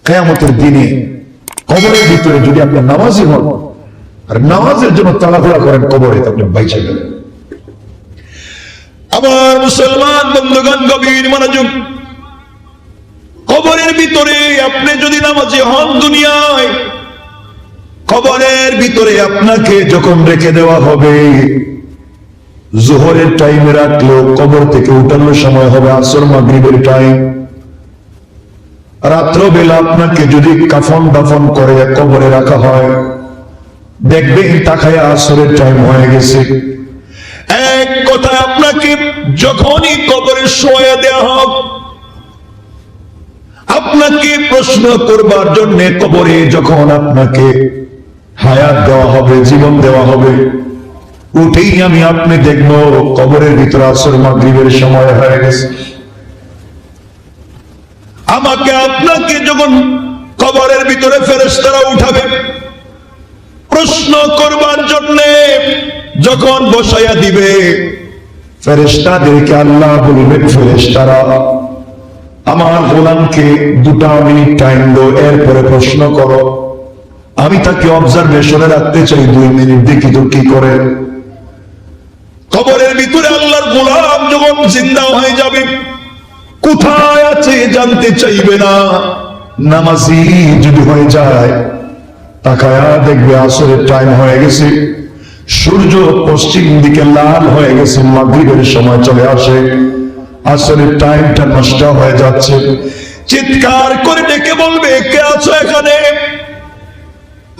কিয়ামতের দিনে কবরের ভিতরে যদি আপনি নামাজি হন আর নামাজের জন্য তাড়াহুড়া করেন, কবরে আপনি বাইচে গেলেন। আমার মুসলমান বন্ধুগণ, গভীর মনোযোগ। কবরের ভিতরে আপনি যদি নামাজি হন দুনিয়ায়, কবরের ভিতরে আপনাকে যখন রেখে দেওয়া হবে, জোহরের টাইমে রাখলেও কবর থেকে উঠানোর সময় হবে আসর মাগরিবের টাইম। রাত্রবেলা আপনাকে যদি কাফন দাফন করে কবরে রাখা হয়, দেখবেন তাকায় আসরের টাইম হয়ে গেছে। এক কথায় আপনাকে যখনই কবরে শোয়া দেওয়া হবে, আপনাকে প্রশ্ন করবার জন্য কবরে যখন আপনাকে হায়াত দেওয়া হবে, জীবন দেওয়া হবে, উঠেই আমি আপনি দেখবো কবরের ভিতরে আসর মাগরিবের সময় হয়ে গেছে। আমাকে আপনাকে যখন কবরের ভিতরে ফেরেশতারা উঠাবে প্রশ্ন করবার জন্য, যখন বসাইয়া দিবে, ফেরেশতাদেরকে আল্লাহ বলবেন, ফেরেশতারা আমার গোলামকে 2 মিনিট টাইম দাও, এরপরে প্রশ্ন করো। আমি তাকে অবজারভেশনে রাখতে চাই 2 মিনিট, দেখি তো কি করে। কবরের ভিতরে আল্লাহর গোলাম যখন জিন্দা হয়ে যাবে, কোথায় আছে জানতে চাইবে না। নামাজি যদি হয়ে যায়, তাকায়া দেখবে আসরের টাইম হয়ে গেছে, সূর্য পশ্চিম দিকে লাল হয়ে গেছে, মাগরিবের সময় চলে আসে, আসরের টাইমটা নষ্ট হয়ে যাচ্ছে। চিৎকার করে ডেকে বলবে, কে আছো এখানে?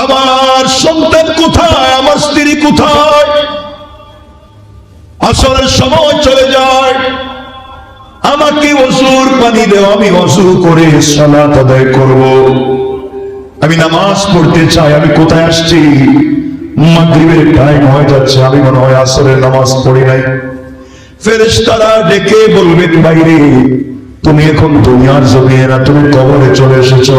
আমার সন্তান কোথায়? আমার স্ত্রী কোথায়? আসরের সময় চলে যায়, আমাকে ওযুর পানি দাও, আমি ওযু করে সালাত আদায় করব। আমি নামাজ পড়তে চাই, আমি কোথায় আসছি? মাগরিবের টাইম হয়ে যাচ্ছে, আমি মনে হয় আসরের নামাজ পড়ি নাই। ফেরেশতারা ডেকে বলবেন, বাইরে তুমি এখন দুনিয়ার জমিনে না, তুমি কবরে চলে এসেছো।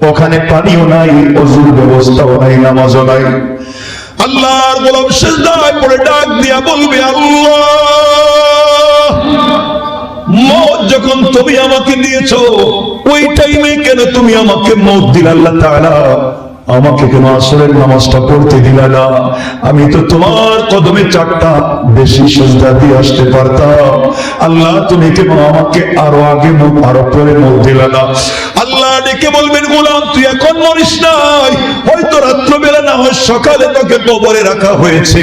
ওখানে পানিও নাই, ওযুর ব্যবস্থাও নাই, নামাজও নাই। আল্লাহর গোলাম সিজদায় পড়ে ডাক দিয়া বলবে, আল্লাহ, মওত যখন তুমি আমাকে দিয়েছো, ওই টাইমে কেন তুমি আমাকে মওত দিলে? আল্লাহ তাআলা আমাকে কেন আসরের নামাজটা পড়তে দিলা না? আমি তো তোমার কদমে 4টা বেশি সিজদা দিয়ে আসতে পারতাম। আল্লাহ তুমি কেন আমাকে আরো আগে আরো পরে মওত দিলা না? আল্লাহ ডেকে বলবেন, গোলাম তুই এখন মরিস নাই, হয়তো রাত্রবেলা না হয় সকালে তোকে কবরে রাখা হয়েছে,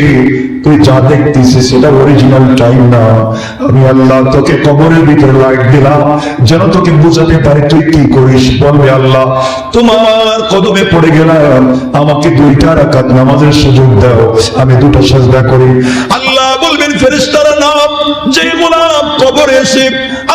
তুই যা দেখতেছিস সেটা অরিজিনাল টাইম না। আমি আল্লাহ তোকে কবরের ভিতরে লাইট দিলাম যেন তোকে বুঝাতে পারে তুই কি করিস। বলবে, আল্লাহ তোমার কদমে পড়ে গেলাম, আমাকে 2টা রাকাত নামাজের সুযোগ দাও, আমি 2টা সিজদা করি। আল্লাহ বলবেন, ফেরেশতারা নাম, যে গোলাম কবরে এসে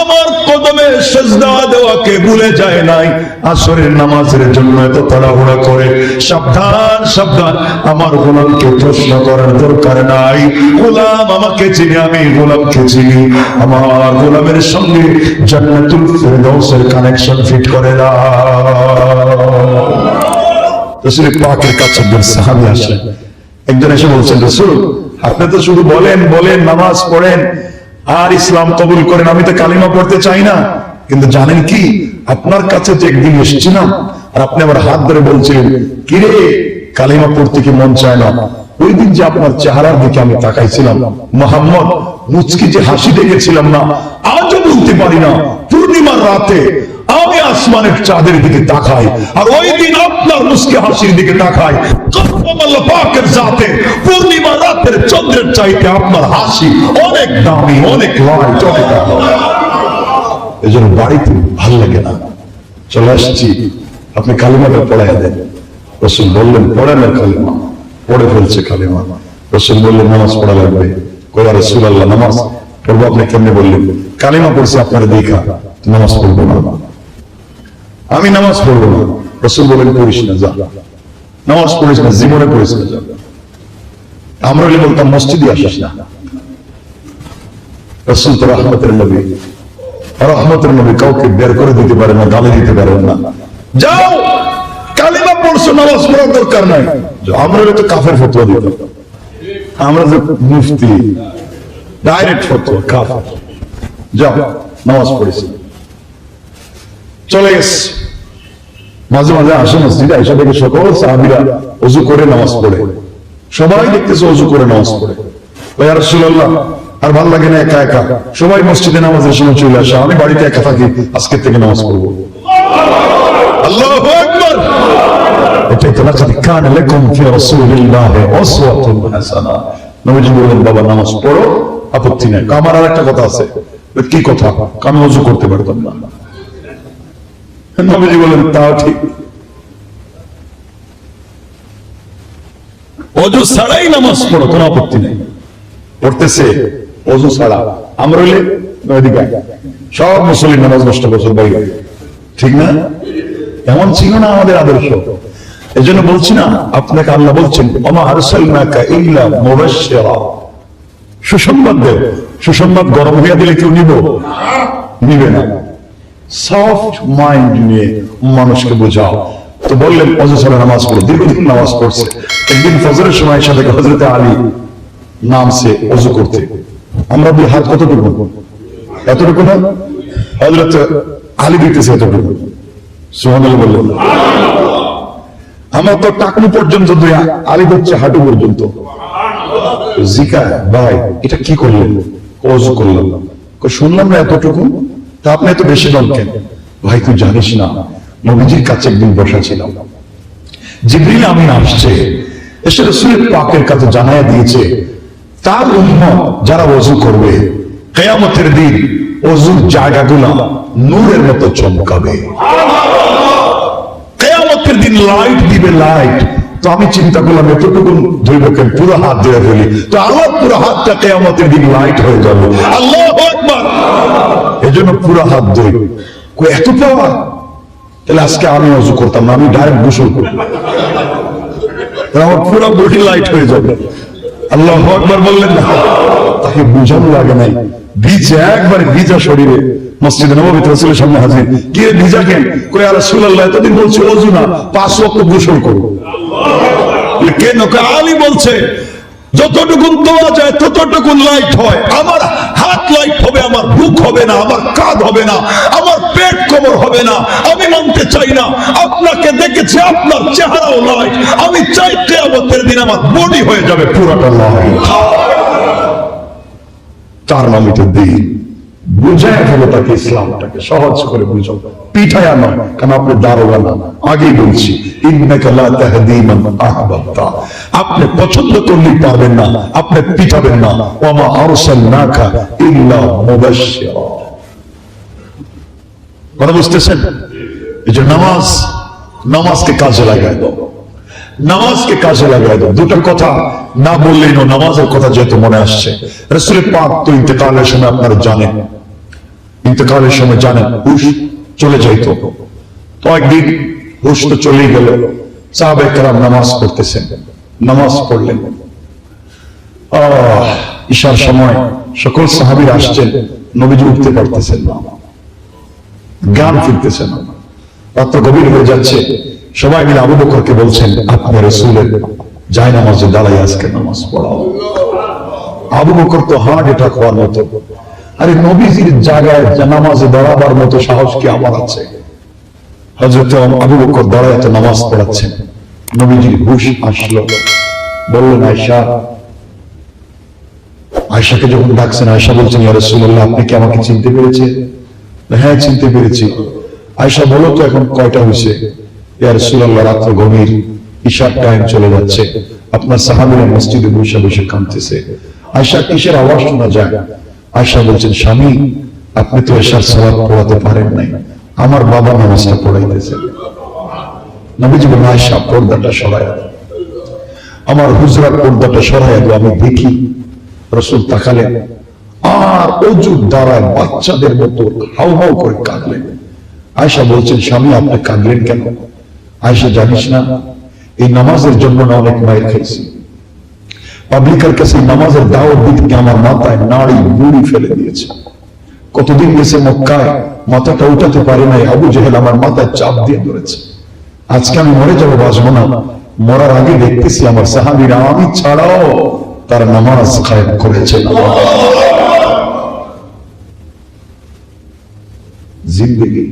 আমার কদমে সিজদা দেওয়াকে ভুলে যায় নাই, আসরের নামাজের জন্য এত তাড়াহুড়া করে, সাবধান সাবধান, আমার গোলামকে প্রশ্ন করার দরকার নাই। গোলাম আমাকে চিনি, আমি গোলামকে চিনি। আমার গোলামের সঙ্গে জান্নাতুল ফেরদাউসের কানেকশন ফিট করে দাও। রাসূল পাকের কাছে একজন সাহাবী আসে, একজন এসে বলছেন, রাসূল আপনি তো শুধু বলেন বলেন, নামাজ পড়েন আর ইসলাম কবুল করেন, আমি তো কালিমা পড়তে চাই না, কিন্তু জানেন কি, আপনার কাছে যে একদিন এসেছিলাম আর আপনি আমার হাত ধরে বলছিলেন, কিরে কালিমা পড়তে কি মন চায় না? ওই দিন যে আপনার চেহারার দিকে আমি তাকাইছিলাম, মোহাম্মদ মুচকি যে হাসি দেখেছিলাম না, আজও বলতে পারি না। পূর্ণিমার রাতে আমি আসমানের চাঁদের দিকে তাকাই আর ওই দিন আপনার মুচকি হাসির দিকে তাকাই। কসম আল্লাহ পাকের জাতে, পূর্ণিমা রাতের চন্দ্রের চাইতে আপনার হাসি অনেক দামি, অনেক লাইট, অনেক আলো। এজন্য বাড়িতে ভালো লাগে না, চলে আসছি, আপনি কালিমাটা পড়াইয়া দেন। রাসূল বললেন, পড়েন না কালিমা। পড়ে ফেলছে কালিমা। রাসূল বললেন, নামাজ পড়া লাগবে। কইয়া, রাসূলুল্লাহ নামাজ পড়বো আপনি কেমনে বললেন? কালিমা পড়ছি আপনার দেখা, নামাজ পড়বো না, আমি নামাজ পড়বো না। রাসূল বলেন, পড়িস না, যা নামাজ পড়িস না, জীবনে পড়িস না, যা। আমরা বলতাম মসজিদে আসিস না। রাসূল তো রহমতের নবী, রহমতের নবী, কাউকে বের করে দিতে পারে না, গালি দিতে পারেন না। যাও কালিমা পড়ছো, নামাজ পড়ার দরকার নাই। আমরা তো কাফের ফতোয়া দিতাম, আমরা যে মুফতি, ডাইরেক্ট ফতোয়া কাফের। যাও নামাজ পড়েছি, চলে গেছে। মাঝে মাঝে আসে মসজিদে, আয়েশা থেকে সকল সাহাবীরা ওযু করে নামাজ পড়ে, সবাই দেখতেছে ওযু করে নামাজ পড়ে। ইয়া রাসূলুল্লাহ, আর ভালো লাগে না একা একা, সবাই মসজিদে নামাজের সময় চলে আসে, আমি বাড়িতে একা থাকি, আজকে থেকে নামাজ পড়বো। আল্লাহু আকবার। এটাই তো লাকাদ কানা লাকুম ফি রাসূলিল্লাহি উসওয়াতুন হাসানাহ। নবীজি বললেন, বাবা নামাজ পড়ো, আপত্তি নেই। আমার আর একটা কথা আছে। কি কথা? আমি ওযু করতে পারতাম না। নবীজি বললেন, তাও ঠিক। ওযু ছাড়াই নামাজ পড়ো, কোনো আপত্তি নেই। পড়তেছে ওযু ছাড়া। আমরা হইলে ওইদিকে সব মুসলিম নামাজ নষ্ট বছর বাইরে, ঠিক না? এমন ছিল না আমাদের আদর্শ। এই জন্য বলছি না, আপনাকে আল্লাহ বলছেন, ওমা আরসালনাকা ইল্লা মুবাশশিরা, সুসংবাদ দেব। সুসংবাদ গরম হইয়া দিলে কেউ নিবে না। সফট মাইন্ড নিয়ে মানুষকে বোঝাও। তো বললেন ওযু ছাড়া নামাজ পড়ো, দীর্ঘদিন নামাজ পড়ছে। একদিন ফজরের সময় সাথে হযরতে আলী নামছে ওযু করতে। আমরা দুই হাত কতটুকু? এতটুকু না? হযরত আলী দিতেছে এতটুকু। সুবহানাল্লাহ বললেন। আমার তো টাকনু পর্যন্ত দুই, আলী হচ্ছে হাঁটু পর্যন্ত। জিকা ভাই, এটা কি করলেন? ওযু করলাম। শুনলাম না এতটুকু, তা আপনি এত বেশি বল কেন? ভাই তুই জানিস না, নবীজির কাছে একদিন বসা ছিলাম, জিবরিল আমিন আসছে, এসে রাসূল পাকের কাছে জানায়া দিয়েছে তার উম্মত যারা ওযু করবে কিয়ামতের দিন ওযুর জায়গাগুলো নূরের মতো চমকাবে। কিয়ামতের দিন লাইট দিবে, লাইট। তো আমি চিন্তা করলাম এতটুকু ধরব কেন, পুরো হাত ধরে ফেলি, তো আমার পুরো হাতটা কিয়ামতের দিন লাইট হয়ে যাবে। আল্লাহু আকবার। এজন্য পুরো হাত ধরি। এত পাওয়ার, তাহলে আজকে আমি ওযু করতাম না, আমি ডাইরেক্ট গোসল করব, আমার পুরো বডি লাইট হয়ে যাবে। আল্লাহু আকবার বললেন না? তাকে বুঝানো লাগে নাই। ভিজে, একবারে ভিজা শরীরে মসজিদে নববীতে রাসূলের সামনে হাজির। কে ভিজা কেন? কই ইয়া রাসূলুল্লাহ, এতদিন বলছি ওযু না, 5 ওয়াক্ত গোসল করব। কেন? আলী বলছে যতটুকু দেওয়া যায় ততটুকু লাইট হয়। আমার হাত লাইট হবে, আমার বুক হবে না, আমার কাঁধ হবে না, আমার পেট কোমর হবে না। আমি মানতে চাই না, আপনাকে দেখেছি আপনার চেহারাও লাইট। আমি চাই কিয়ামতের দিন আমার বডি হয়ে যাবে পুরোটা লাইট। তার নামই তো দিন। বুঝায় ফেলো তাকে, ইসলামটাকে সহজ করে বুঝো, পিঠায়া নয়। কারণ আপনি দারোগা না। আগেই বলছি, ইন্নাকা লা তাহদি মান আহবাবতা। আপনি পছন্দ করলেই পারবেন না, আপনি পিঠাবেন না। ওয়া মা আরসালনাকা ইল্লা মুবাশশিরা। কথা বুঝতেছেন? এই যে নামাজকে কাজে লাগায় দাও, নামাজকে কাজে লাগায় দাও। দুটো কথা না বললেই না, নামাজের কথা যেহেতু মনে আসছে। রাসূল পাক তো ইন্তেকালের সময় আপনারা জানেন, ইন্তেকালের সময় জানেন হুশ চলে যাইতো। তো একদিন হুশ তো চলেই গেল, সাহাবায়ে কেরাম নামাজ পড়তেছেন, নামাজ পড়লেন। ঈশার সময় সকল সাহাবীরা আসছেন, নবীজি উঠতে পারতেছেন না, জ্ঞান ফিরতেছেন না, রাত গভীর হয়ে যাচ্ছে। সবাই মিলে আবু বকরকে বলছেন, আপনি রাসূলের জায়নামাজে দাঁড়াই আজকে নামাজ পড়াও। আবু বকর তো হার্ট অ্যাটাক হওয়ার মতো, আরে নবীজির জায়গায় নামাজে দাঁড়াবার মতো সাহস কি আমার আছে? হযরত আবু বকর দাঁড়ায় তো নামাজ পড়াচ্ছেন। নবীজির হুশ আসলো, বললেন আয়েশা। আয়েশাকে যখন ডাকছেন, আয়েশা বলছেন, ইয়া রাসূলুল্লাহ, আপনি কি আমাকে চিনতে পেরেছেন? হ্যাঁ, চিনতে পেরেছি। আয়েশা বলো তো এখন কয়টা হয়েছে? ইয়া রাসূলুল্লাহ, রাত গভীর, ঈশার টাইম চলে যাচ্ছে। আপনার সাহাবীরা মসজিদে বসে বসে কাঁদতেছে। আয়েশা কিসের আওয়াজ শোনা যায়? আয়েশা বলছেন, স্বামী, আপনি তো ঈশার সালাত পড়াতে পারেন নাই, আমার বাবা নামাজটা পড়াইতেছে। নবীজি বলেন, আয়েশা পর্দাটা সরাইয়া দাও, আমার হুজরার পর্দাটা সরাইয়া দাও, আমি দেখি। রাসূল তাকালেন, আর ওযুর দ্বারায় বাচ্চাদের মতো হাউ হাউ করে কাঁদলেন। আয়েশা বলছেন, স্বামী আপনি কাঁদলেন কেন? আয়েশা, জানিস না এই নামাজের জন্য না অনেক মায়ের খাইছি। পাবলিকের কাছে নামাজের দাওয়াত দিতে আমার মাথায় নাড়ি বুড়ি ফেলে দিয়েছে। কতদিন গেছে মক্কায়, মাথাটা উঠাতে পারে নাই, আবু জেহেল আমার মাথায় চাপ দিয়ে ধরেছে। আজকে আমি মরে যাবো, বাঁচবো না। মরার আগে দেখতেছি আমার সাহাবীরা আমি ছাড়াও তার নামাজ কায়েম করেছে। জিন্দেগি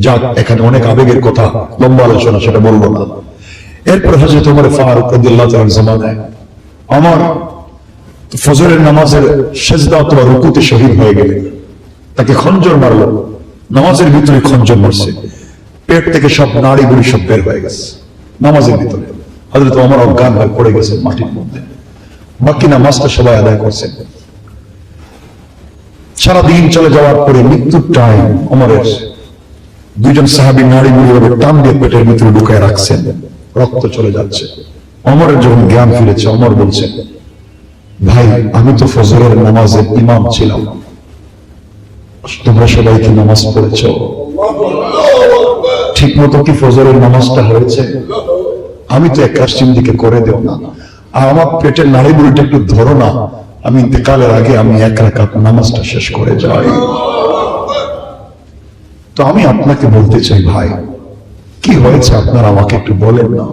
যাক, এখানে অনেক আবেগের কথা, লম্বা আলোচনা, সেটা বলবো না। এরপর হযরত ওমর ফারুক রাদিয়াল্লাহু তাআলার জামানায় আমার ফজরের নামাজের সেজদা অথবা রুকুতে শহীদ হয়ে গেলেন, তাকে খঞ্জর মারলো, নামাজের ভিতরে খঞ্জর মারছে, পেট থেকে সব নাড়ি গুড়ি সব বের হয়ে গেছে নামাজের ভিতরে। হযরত ওমর অজ্ঞান হয়ে পড়ে গেছেন মাটির মধ্যে। বাকি নামাজটা সবাই আদায় করছেন। সারাদিন চলে যাওয়ার পরে মৃত্যুর টাইম ওমরের দুইজন সাহাবী নাড়ি গুড়ি টান দিয়ে পেটের ভিতরে ঢুকায় রাখছেন, রক্ত চলে যাচ্ছে। ওমরের যখন জ্ঞান ফিরেছে, ওমর বলছেন, ভাই আমি তো ফজরের নামাজের ইমাম ছিলাম, তোমরা সবাই কি নামাজ পড়েছ? ঠিক মতো কি ফজরের নামাজটা হয়েছে? আমি তো এক কাশ্চিম দিকে করে দেও না, আর আমার পেটের নাড়ি বুড়িটা একটু ধরো না, আমি ইন্তেকালের আগে আমি এক রাকাত নামাজটা শেষ করে যাই। তো আমি আপনাকে বলতে চাই, ভাই কি হয়েছে আপনারা আমাকে একটু বলেন না।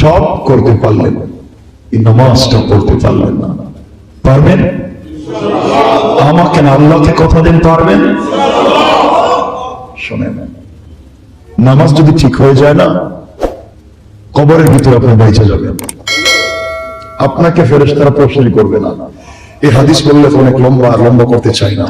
সব করতে পারলেন, এই নামাজটা পড়তে পারলেন না। পারবেন? আমাকে না আল্লাহকে কথা দেন, পারবেন? শোনেন, নামাজ যদি ঠিক হয়ে যায় না, কবরের ভিতরে আপনি বেঁচে যাবেন, আপনাকে ফেরেশতারা প্রশ্নই করবে না। এই হাদিস বললে অনেক লম্বা করতে চাই না।